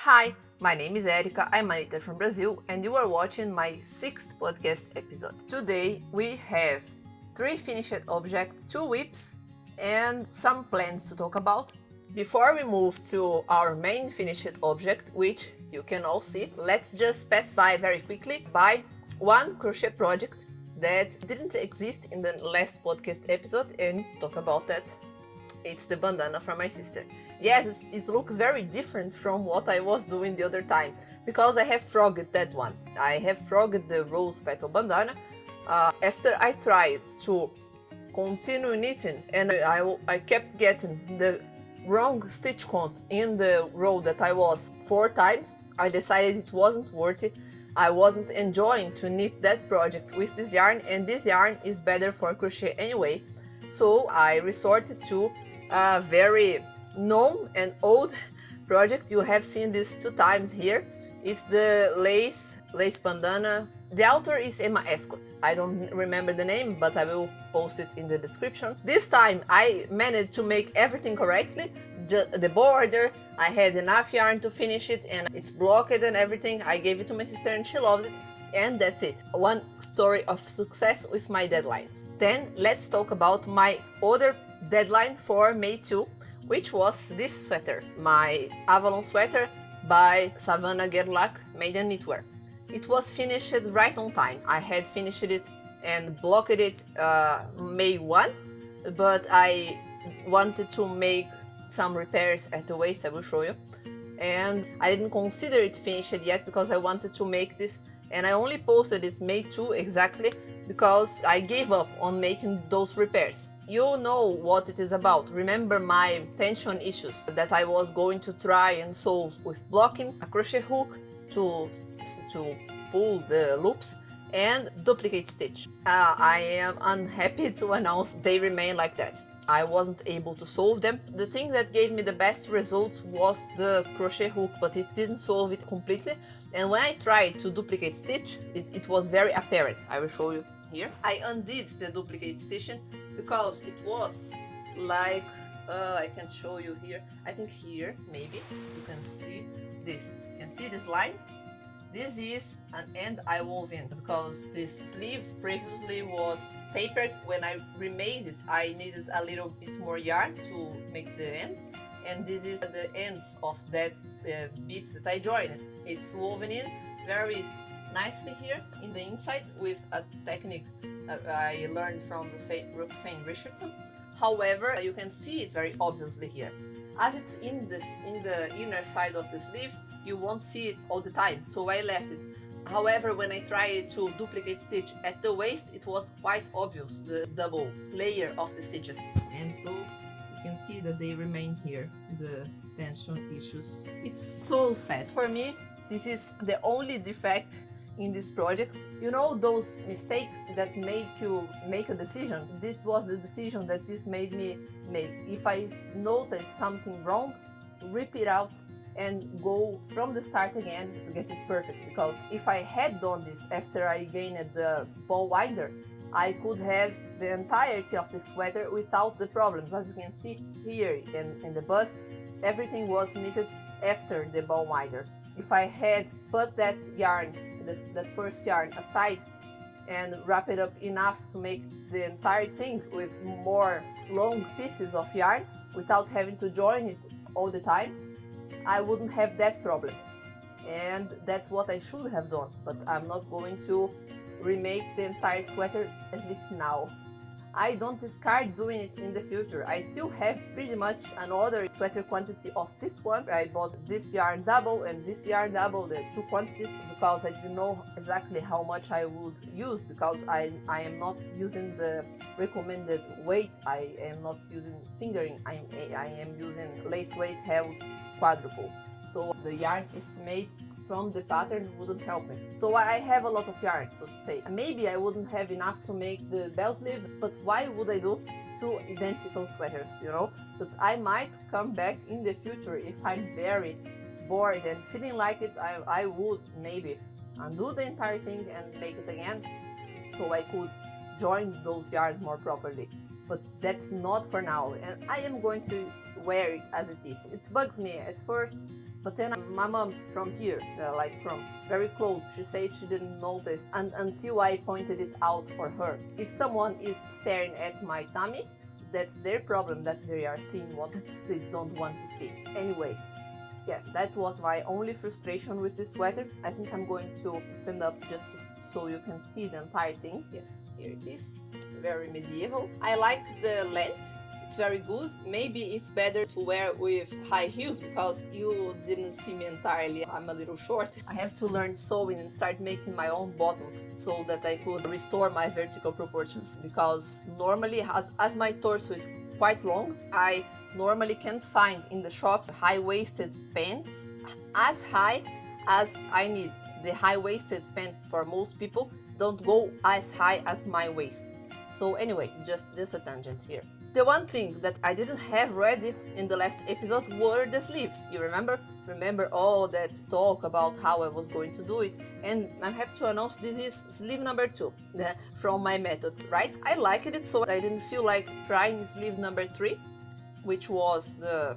Hi, my name is Erika, I'm a kniter from Brazil and you are watching my 6th podcast episode. Today we have 3 finished objects, 2 whips and some plans to talk about. Before we move to our main finished object, which you can all see, let's just pass by very quickly by one crochet project that didn't exist in the last podcast episode and talk about that. It's the bandana from my sister. Yes, it looks very different from what I was doing the other time, because I have frogged that one. I have frogged the rose petal bandana. After I tried to continue knitting and I kept getting the wrong stitch count in the row that I was 4 times, I decided it wasn't worth it. I wasn't enjoying to knit that project with this yarn, and this yarn is better for crochet anyway. So I resorted to a very known and old project. You have seen this 2 times here. It's the lace bandana. The author is Emma Escott. I don't remember the name, but I will post it in the description. This time I managed to make everything correctly. The border, I had enough yarn to finish it and it's blocked and everything. I gave it to my sister and she loves it. And that's it. One story of success with my deadlines. Then let's talk about my other deadline for May 2, which was this sweater, my Avalon Sweater by Savannah Gerlach Made in Knitwear. It was finished right on time. I had finished it and blocked it May 1, but I wanted to make some repairs at the waist. I will show you. And I didn't consider it finished yet because I wanted to make this, and I only posted it May 2 exactly because I gave up on making those repairs. You know what it is about. Remember my tension issues that I was going to try and solve with blocking, a crochet hook to pull the loops, and duplicate stitch. I am unhappy to announce they remain like that. I wasn't able to solve them. The thing that gave me the best results was the crochet hook, but it didn't solve it completely. And when I tried to duplicate stitch, it was very apparent. I will show you here. I undid the duplicate stitching because it was like, I can show you here. I think here, maybe, you can see this. You can see this line? This is an end I wove in because this sleeve previously was tapered. When I remade it, I needed a little bit more yarn to make the end. And this is the ends of that bit that I joined. It's woven in very nicely here in the inside with a technique I learned from Roxanne Richardson. However, you can see it very obviously here. As it's in the inner side of the sleeve, you won't see it all the time, so I left it. However, when I tried to duplicate stitch at the waist, it was quite obvious, the double layer of the stitches. And so you can see that they remain here, the tension issues. It's so sad. For me, this is the only defect in this project. You know those mistakes that make you make a decision? This was the decision that this made me make. If I notice something wrong, rip it out and go from the start again to get it perfect. Because if I had done this after I gained the ball winder, I could have the entirety of the sweater without the problems. As you can see here in the bust, everything was knitted after the ball winder. If I had put that yarn, that first yarn aside and wrap it up enough to make the entire thing with more long pieces of yarn without having to join it all the time, I wouldn't have that problem. And that's what I should have done, but I'm not going to remake the entire sweater, at least now. I don't discard doing it in the future. I still have pretty much another sweater quantity of this one. I bought this yarn double and this yarn double, the 2 quantities, because I didn't know exactly how much I would use, because I am not using the recommended weight. I am not using fingering. I am using lace weight held quadruple. So the yarn estimates from the pattern wouldn't help me. So I have a lot of yarn, so to say. Maybe I wouldn't have enough to make the bell sleeves, but why would I do 2 identical sweaters, you know? But I might come back in the future if I'm very bored and feeling like it. I would maybe undo the entire thing and make it again, so I could join those yarns more properly. But that's not for now, and I am going to wear it as it is. It bugs me at first But then my mom from here, like from very close, she said she didn't notice until I pointed it out for her. If someone is staring at my tummy, that's their problem, that they are seeing what they don't want to see. Anyway, yeah, that was my only frustration with this sweater. I think I'm going to stand up just so you can see the entire thing. Yes, here it is. Very medieval. I like the length. It's very good. Maybe it's better to wear with high heels because you didn't see me entirely. I'm a little short. I have to learn sewing and start making my own buttons so that I could restore my vertical proportions, because normally as my torso is quite long, I normally can't find in the shops high-waisted pants as high as I need. The high-waisted pant for most people don't go as high as my waist. So anyway, just a tangent here. The one thing that I didn't have ready in the last episode were the sleeves. You remember? Remember all that talk about how I was going to do it? And I'm happy to announce this is sleeve number 2 from my methods, right? I liked it, so I didn't feel like trying sleeve number 3, which was the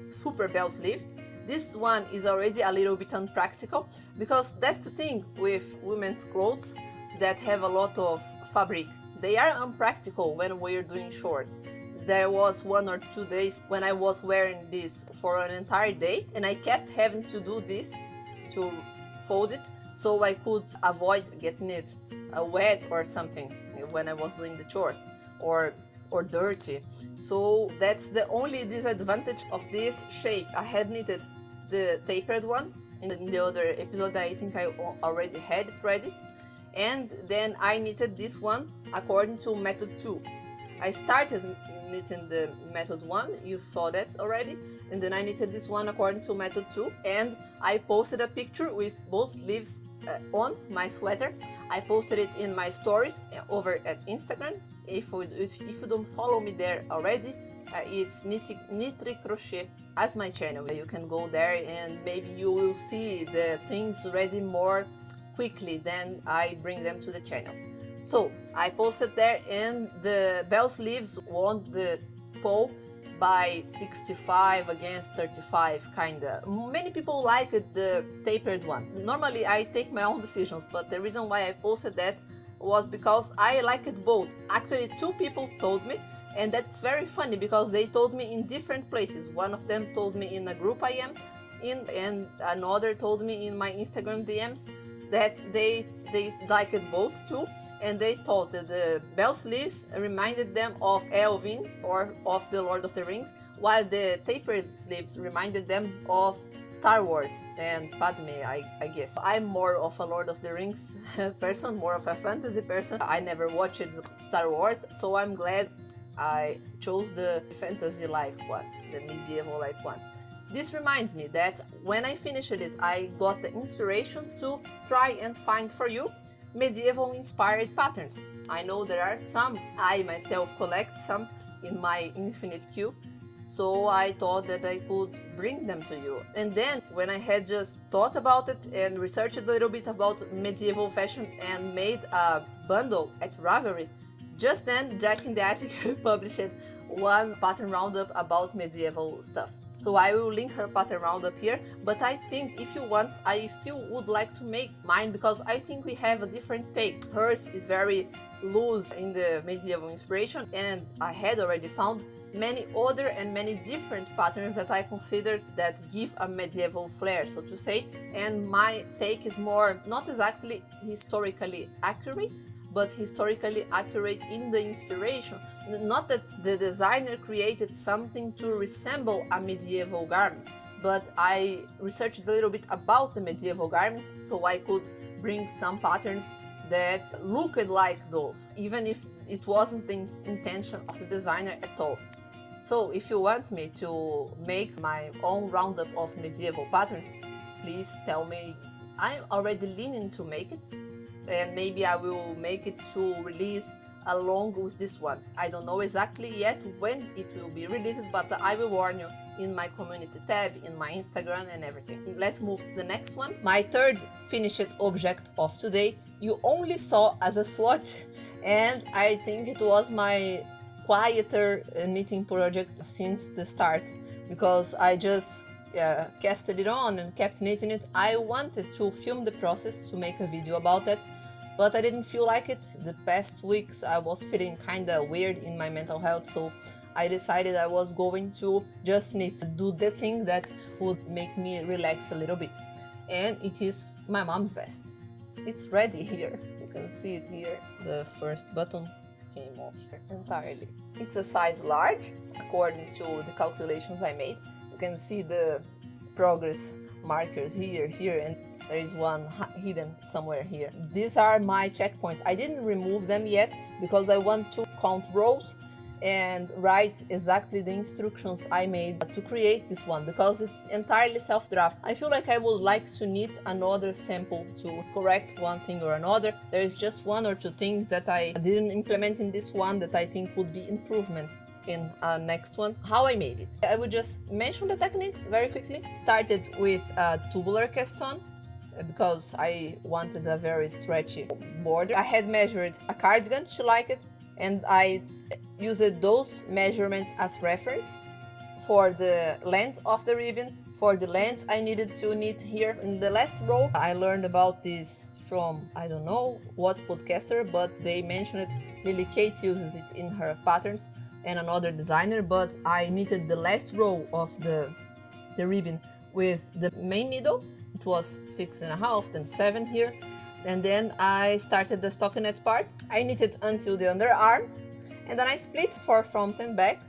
super bell sleeve. This one is already a little bit unpractical, because that's the thing with women's clothes that have a lot of fabric. They are unpractical when we're doing shorts. There was 1 or 2 days when I was wearing this for an entire day, and I kept having to do this to fold it so I could avoid getting it wet or something when I was doing the chores, or dirty. So that's the only disadvantage of this shape. I had knitted the tapered one in the other episode. I think I already had it ready, and then I knitted this one according to method 2. I started knitting the method 1, you saw that already, and then I knitted this one according to method 2, and I posted a picture with both sleeves on my sweater. I posted it in my stories over at Instagram. If you don't follow me there already, it's Knitry Crochet as my channel. You can go there and maybe you will see the things ready more quickly than I bring them to the channel. So I posted there, and the bell sleeves won the poll by 65 against 35, kinda. Many people liked the tapered one. Normally I take my own decisions, but the reason why I posted that was because I liked both. Actually, 2 people told me, and that's very funny because they told me in different places. One of them told me in a group I am in, and another told me in my Instagram DMs that they liked both too, and they thought that the bell sleeves reminded them of Elvin or of the Lord of the Rings, while the tapered sleeves reminded them of Star Wars and Padme, I guess. I'm more of a Lord of the Rings person, more of a fantasy person. I never watched Star Wars, so I'm glad I chose the fantasy-like one, the medieval-like one. This reminds me that when I finished it, I got the inspiration to try and find for you medieval-inspired patterns. I know there are some. I myself collect some in my infinite queue, so I thought that I could bring them to you. And then, when I had just thought about it and researched a little bit about medieval fashion and made a bundle at Ravelry, just then Jack in the Attic published one pattern roundup about medieval stuff. So I will link her pattern roundup here, but I think if you want, I still would like to make mine because I think we have a different take. Hers is very loose in the medieval inspiration, and I had already found many other and many different patterns that I considered that give a medieval flair, so to say, and my take is more not exactly historically accurate, but historically accurate in the inspiration. Not that the designer created something to resemble a medieval garment, but I researched a little bit about the medieval garments so I could bring some patterns that looked like those, even if it wasn't the intention of the designer at all. So if you want me to make my own roundup of medieval patterns, please tell me. I'm already leaning to make it, and maybe I will make it to release along with this one. I don't know exactly yet when it will be released, but I will warn you in my community tab, in my Instagram and everything. Let's move to the next one. My third finished object of today you only saw as a swatch, and I think it was my quieter knitting project since the start, because I just casted it on and kept knitting it. I wanted to film the process to make a video about it, but I didn't feel like it. The past weeks I was feeling kinda weird in my mental health, so I decided I was going to just knit, do the thing that would make me relax a little bit. And it is my mom's vest. It's ready here. You can see it here. The first button came off entirely. It's a size large, according to the calculations I made. You can see the progress markers here, and there is one hidden somewhere here. These are my checkpoints. I didn't remove them yet because I want to count rows and write exactly the instructions I made to create this one, because it's entirely self-draft. I feel like I would like to knit another sample to correct one thing or another. There is just one or two things that I didn't implement in this one that I think would be improvement in next one. How I made it. I would just mention the techniques very quickly. Started with a tubular cast on because I wanted a very stretchy border. I had measured a cardigan, she liked it, and I used those measurements as reference for the length of the ribbon. For the length I needed to knit here in the last row. I learned about this from, I don't know what podcaster, but they mentioned it. Lily Kate uses it in her patterns and another designer, but I knitted the last row of the ribbon with the main needle. It was 6.5, then 7 here, and then I started the stockinette part. I knitted until the underarm, and then I split for front and back.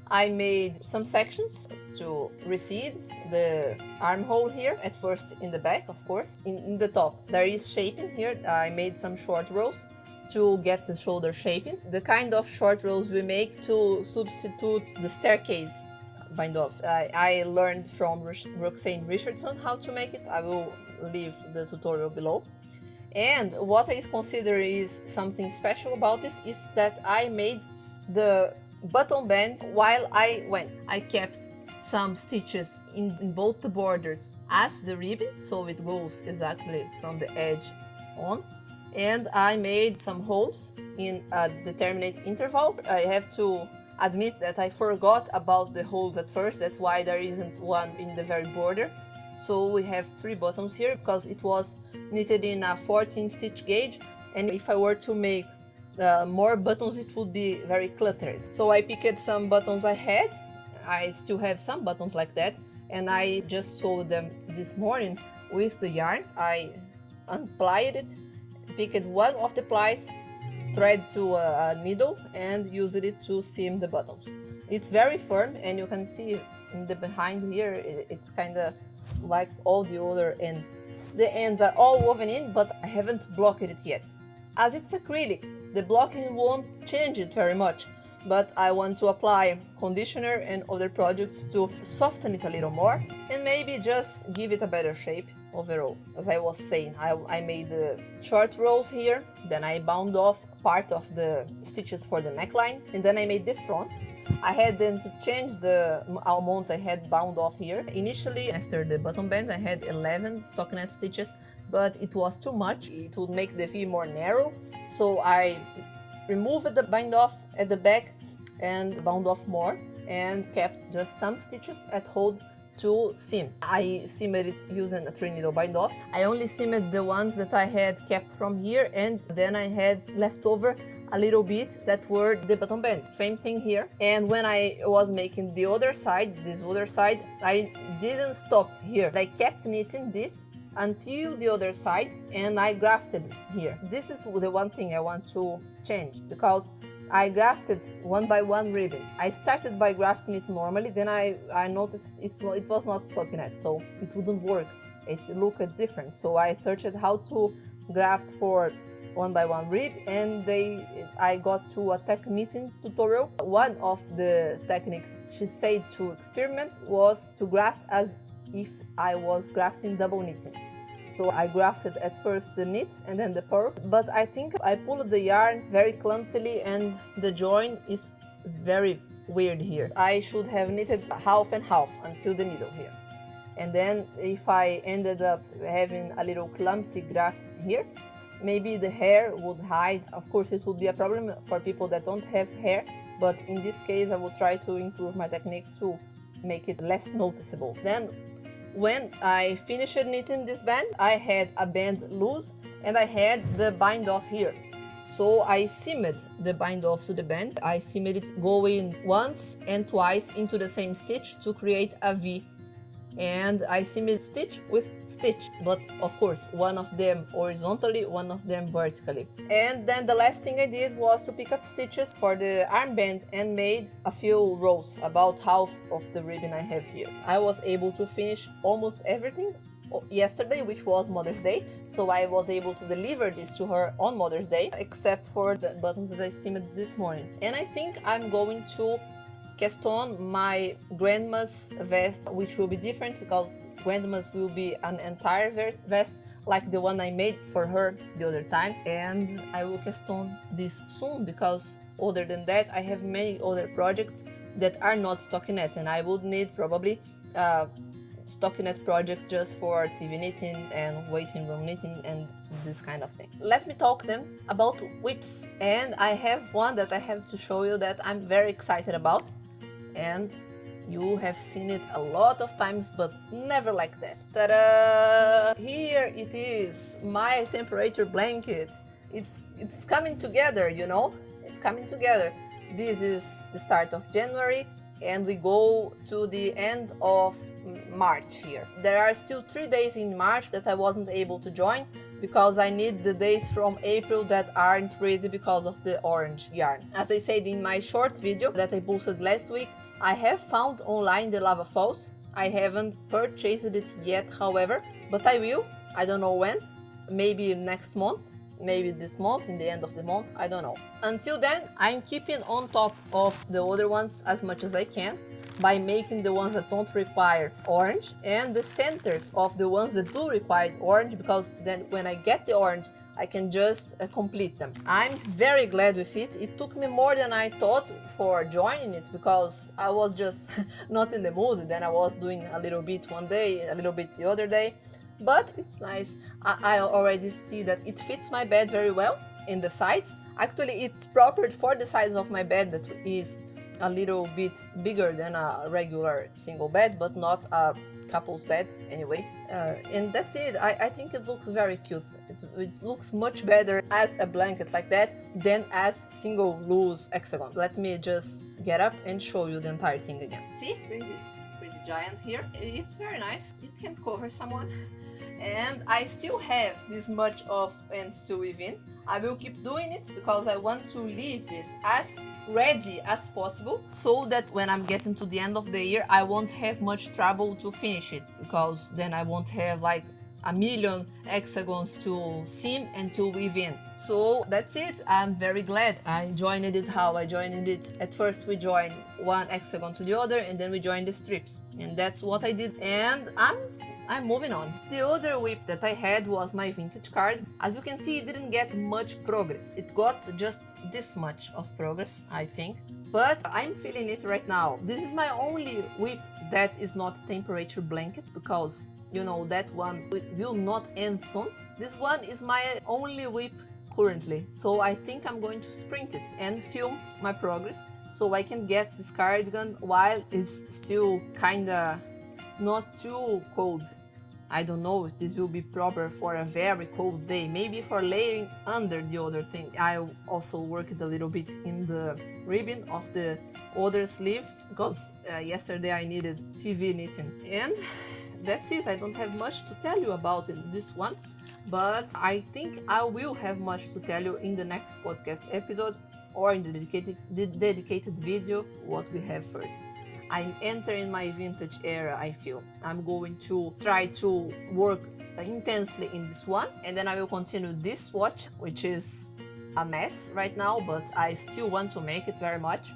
I made some sections to recede the armhole here, at first in the back, of course. In the top there is shaping here. I made some short rows to get the shoulder shaping. The kind of short rows we make to substitute the staircase bind off. I learned from Roxanne Richardson how to make it. I will leave the tutorial below. And what I consider is something special about this is that I made the button band while I went. I kept some stitches in both the borders as the ribbon, so it goes exactly from the edge on. And I made some holes in a determinate interval. I have to admit that I forgot about the holes at first. That's why there isn't one in the very border. So we have 3 buttons here because it was knitted in a 14 stitch gauge, and if I were to make more buttons it would be very cluttered. So I picked some buttons I had. I still have some buttons like that, and I just sewed them this morning with the yarn. I unplied it, picked one of the plies, thread to a needle, and used it to seam the buttons. It's very firm, and you can see in the behind here it's kind of like all the other ends. The ends are all woven in, but I haven't blocked it yet. As it's acrylic, the blocking won't change it very much, but I want to apply conditioner and other products to soften it a little more and maybe just give it a better shape overall. As I was saying, I made the short rows here, then I bound off part of the stitches for the neckline, and then I made the front. I had then to change the amounts I had bound off here. Initially, after the button band, I had 11 stockinette stitches, but it was too much. It would make the V more narrow, so I removed the bind off at the back and bound off more and kept just some stitches at hold to seam. I seamed it using a 3 needle bind off. I only seamed the ones that I had kept from here, and then I had left over a little bit that were the button bands. Same thing here. And when I was making the other side, this other side, I didn't stop here. I kept knitting this until the other side, and I grafted here. This is the one thing I want to change, because I grafted one by one ribbon. I started by grafting it normally, then I noticed it was not stockinette, so it wouldn't work. It looked different, so I searched how to graft for one by one rib, and I got to a tech knitting tutorial. One of the techniques she said to experiment was to graft as if I was grafting double knitting. So I grafted at first the knits and then the purls, but I think I pulled the yarn very clumsily and the join is very weird here. I should have knitted half and half until the middle here. And then if I ended up having a little clumsy graft here, maybe the hair would hide. Of course, it would be a problem for people that don't have hair, but in this case I will try to improve my technique to make it less noticeable. Then when I finished knitting this band, I had a band loose and I had the bind off here. So I seamed the bind off to the band. I seamed it going once and twice into the same stitch to create a V. And I seamed stitch with stitch, but of course one of them horizontally, one of them vertically. And then the last thing I did was to pick up stitches for the armband and made a few rows, about half of the ribbon I have here. I was able to finish almost everything yesterday, which was Mother's Day, so I was able to deliver this to her on Mother's Day, except for the buttons that I seamed this morning. And I think I'm going to cast on my grandma's vest, which will be different because grandma's will be an entire vest like the one I made for her the other time, and I will cast on this soon because other than that I have many other projects that are not stockinette, and I would need probably stockinette project just for TV knitting and waiting room knitting and this kind of thing. Let me talk then about whips, and I have one that I have to show you that I'm very excited about, and you have seen it a lot of times but never like that. Ta-da! Here it is, my temperature blanket. It's coming together, you know, it's coming together. This is the start of January and we go to the end of March here. There are still 3 days in March that I wasn't able to join because I need the days from April that aren't ready because of the orange yarn. As I said in my short video that I posted last week, I have found online the Lava Falls. I haven't purchased it yet, however, but I will. I don't know when, maybe next month, maybe this month, in the end of the month, I don't know. Until then, I'm keeping on top of the other ones as much as I can by making the ones that don't require orange and the centers of the ones that do require orange, because then when I get the orange, I can just complete them. I'm very glad with it. It took me more than I thought for joining it because I was just not in the mood. Then I was doing a little bit one day, a little bit the other day. But it's nice. I already see that it fits my bed very well in the sides. Actually, it's proper for the size of my bed that is a little bit bigger than a regular single bed, but not a couple's bed anyway. And that's it. I think it looks very cute. It looks much better as a blanket like that than as single loose hexagon. Let me just get up and show you the entire thing again. See? Pretty giant here. It's very nice. It can cover someone. And I still have this much of ends to weave in. I will keep doing it because I want to leave this as ready as possible so that when I'm getting to the end of the year I won't have much trouble to finish it, because then I won't have like a million hexagons to seam and to weave in. So that's it. I'm very glad I joined it how I joined it. At first we joined one hexagon to the other and then we joined the strips, and that's what I did, and I'm moving on. The other whip that I had was my vintage card. As you can see, it didn't get much progress. It got just this much of progress, I think. But I'm feeling it right now. This is my only whip that is not temperature blanket because, you know, that one will not end soon. This one is my only whip currently. So I think I'm going to sprint it and film my progress so I can get this cardigan while it's still kinda not too cold. I don't know if this will be proper for a very cold day, maybe for layering under the other thing. I also worked a little bit in the ribbon of the other sleeve because yesterday I needed TV knitting. And that's it. I don't have much to tell you about this one, but I think I will have much to tell you in the next podcast episode or in the dedicated video what we have first. I'm entering my vintage era, I feel. I'm going to try to work intensely in this one, and then I will continue this swatch, which is a mess right now, but I still want to make it very much.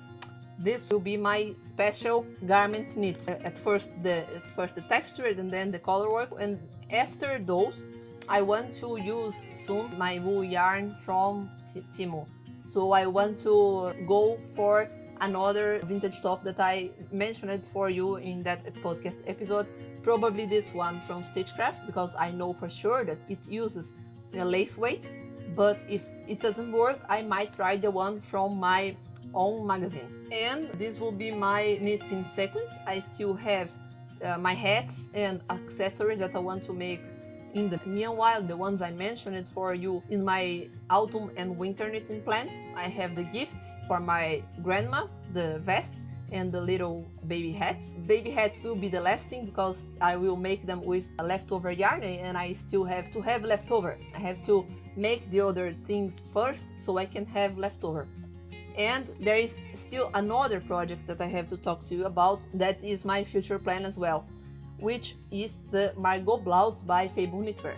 This will be my special garment knits. At first the texture and then the color work, and after those I want to use soon my wool yarn from Timo. So I want to go for another vintage top that I mentioned for you in that podcast episode, probably this one from Stitchcraft, because I know for sure that it uses a lace weight, but if it doesn't work I might try the one from my own magazine. And this will be my knitting sequence. I still have my hats and accessories that I want to make in the meanwhile, the ones I mentioned for you in my autumn and winter knitting plans. I have the gifts for my grandma, the vest, and the little baby hats. Baby hats will be the last thing because I will make them with a leftover yarn and I still have to have leftover. I have to make the other things first so I can have leftover. And there is still another project that I have to talk to you about that is my future plan as well, which is the Margot blouse by Cabled Knitwear.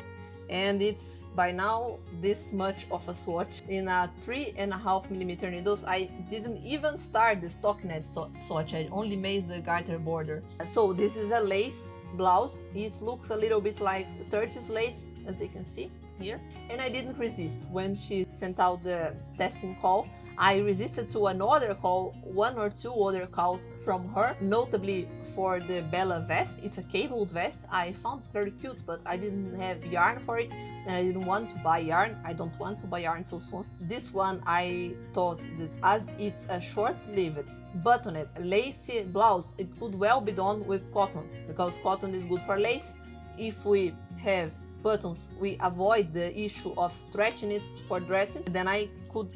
And it's by now this much of a swatch in a 3.5mm needles. I didn't even start the stockinette swatch, I only made the garter border. So this is a lace blouse. It looks a little bit like 30s lace, as you can see here. And I didn't resist when she sent out the testing call. I resisted to another call, one or two other calls from her, notably for the Bella vest. It's a cabled vest. I found it very cute, but I didn't have yarn for it and I didn't want to buy yarn. I don't want to buy yarn so soon. This one I thought that as it's a short-lived buttonette lacy blouse, it could well be done with cotton because cotton is good for lace. If we have buttons, we avoid the issue of stretching it for dressing. Then I could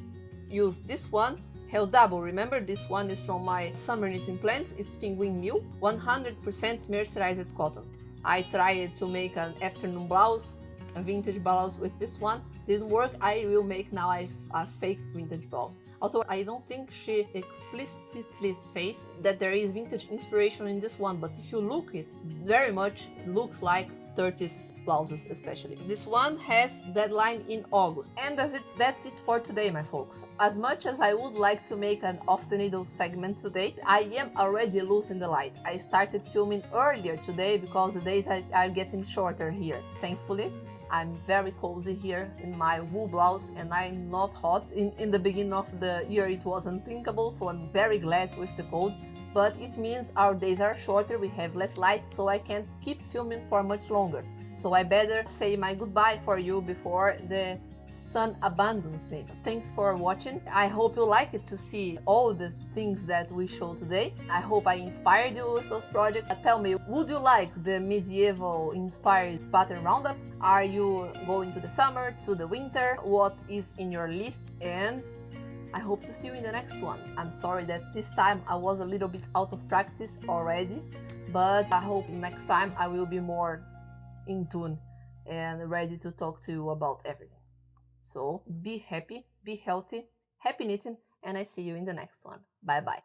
use this one, held double. Remember, this one is from my summer knitting plans. It's Penguin Mill, 100% mercerized cotton. I tried to make an afternoon blouse, a vintage blouse with this one. Didn't work. I will make now a fake vintage blouse. Also, I don't think she explicitly says that there is vintage inspiration in this one, but if you look, it very much looks like 30s blouses especially. This one has deadline in August. And that's it for today, my folks. As much as I would like to make an off the needle segment today, I am already losing the light. I started filming earlier today because the days are getting shorter here. Thankfully, I'm very cozy here in my wool blouse and I'm not hot. In the beginning of the year it was unthinkable, so I'm very glad with the cold. But it means our days are shorter, we have less light, so I can't keep filming for much longer. So I better say my goodbye for you before the sun abandons me. Thanks for watching. I hope you like it to see all the things that we showed today. I hope I inspired you with those projects. Tell me, would you like the medieval inspired pattern roundup? Are you going to the summer, to the winter? What is in your list? And I hope to see you in the next one. I'm sorry that this time I was a little bit out of practice already, but I hope next time I will be more in tune and ready to talk to you about everything. So be happy, be healthy, happy knitting, and I see you in the next one. Bye bye.